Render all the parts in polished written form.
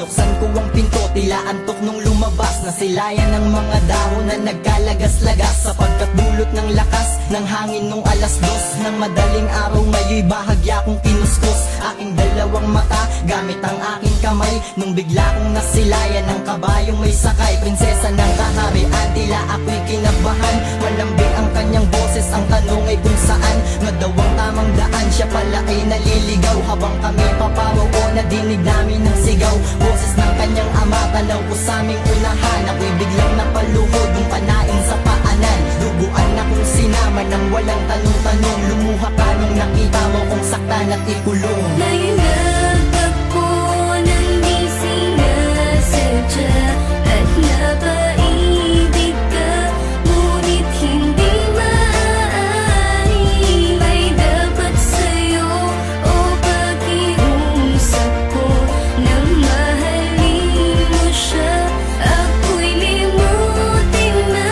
Binuksan ko ang pinto, tila antok nung lumabas. Nasilayan ng mga dahon na nagkalagas-lagas, sapagkat dulot ng lakas ng hangin nung alas 2 ng madaling araw. Ngay'y bahagya kong kinuskus aking dalawang mata gamit ang aking kamay, nung bigla kong nasilayan ng kabayong may sakay. Prinsesa ng kaharian, tila ako'y kinabahan. Malambing ang kanyang boses, ang tanong ay kung saan nga daw ang tamang daan. Siya pala ay naliligaw, habang kami paparoon nadinig namin ng sigaw. Boses ng kanyang ama, tanaw ko sa aming unahan. Ako'y biglang napaluhod, yung panain sa paanan. Duguan akong sinama ng walang tanong-tanong. Lumuha ka nung nakita mo kong saktan at ikulong. Nainagap ko ng di sinasadya at napaibig ka, ngunit hindi maaari. May dapat sa'yo o pakiusap ko na mahalin mo siya, ako'y limutin na.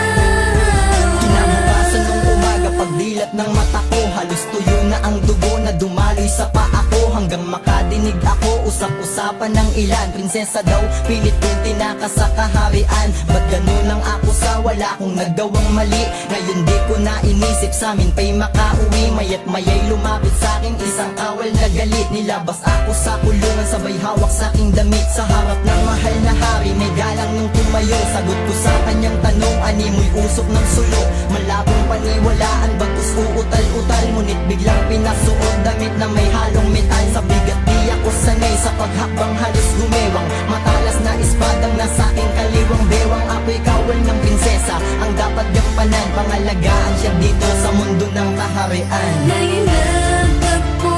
Kinabukasan nung umaga, pagdilat ng mata ko, halos tuyo na ang dugo na dumaloy sa paa ko. Hanggang makadinig ako, usap-usapan ng ilan. Prinsesa daw, pilit kong tinaka sa kaharian. Ba't ganun lang ako sa wala kong nagawang mali? Ngayon di ko na inisip, sa'min pa'y makauwi. Maya't mayay lumapit sa'kin, isang kawal na galit. Nilabas ako sa kulungan, sabay hawak sa'king damit. Sa harap ng mahal na hari, may galang nung tumayo. Sagot ko sa kanyang tanong, animoy usok ng sulo. Malabong paniwalaan, bagkus uutal-utal. Ngunit biglang pinasuot damit na may halong metal. Sa bigat di ako sanay, sa paghakbang halos gumewang. Matalas na espadang nasa aking kaliwang bewang. Ako'y kawal ng prinsesa, ang dapat gampanan. Pangalagaan siya dito sa mundo ng kaharian. Nainagap ko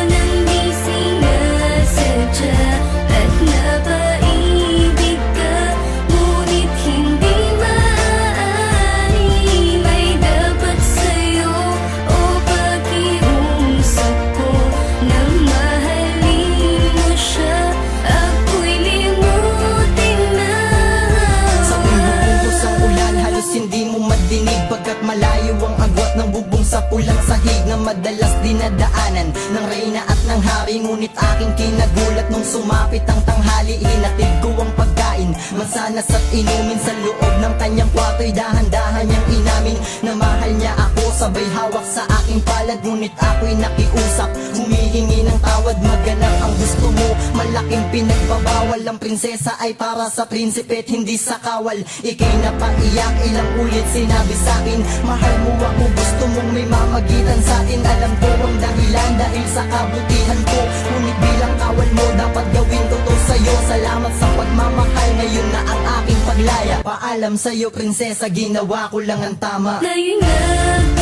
ng di sinasadya at napaibig ka, ngunit hindi maaari. May dapat sa'yo o pakiusap ko na mahalin mo siya, ako'y limutin na. Sa bubungkos ang ulan, halos hindi mo madinig, pagkat malayo ang agwat ng bubong sa pulang sahig na madalas dinadaanan ng reyna at ng hari. Ngunit aking kinagulat nung sumapit ang tanghali. Hinatid ko ang pagkain, mansanas at inumin sa loob ng kanyang kwarto'y dahan-dahan niyang inamin na mahal niya ako. Sabay hawak sa aking palad, ngunit ako'y nakiusap, humihingi ng tawad. Maganap ang gusto mo, malaking pinagbabawal. Ang prinsesa ay para sa prinsipe at hindi sa kawal. Ika'y napaiyak, ilang ulit sinabi sa'kin, mahal mo ako, gusto mong may mamagitan sa'tin. Alam ko ang dahilan, dahil sa kabutihan ko. Ngunit bilang kawal mo, dapat gawin ko to sa'yo. Salamat sa pagmamahal, ngayon na ang aking paglaya. Paalam sa'yo prinsesa, ginawa ko lang ang tama. Nainagap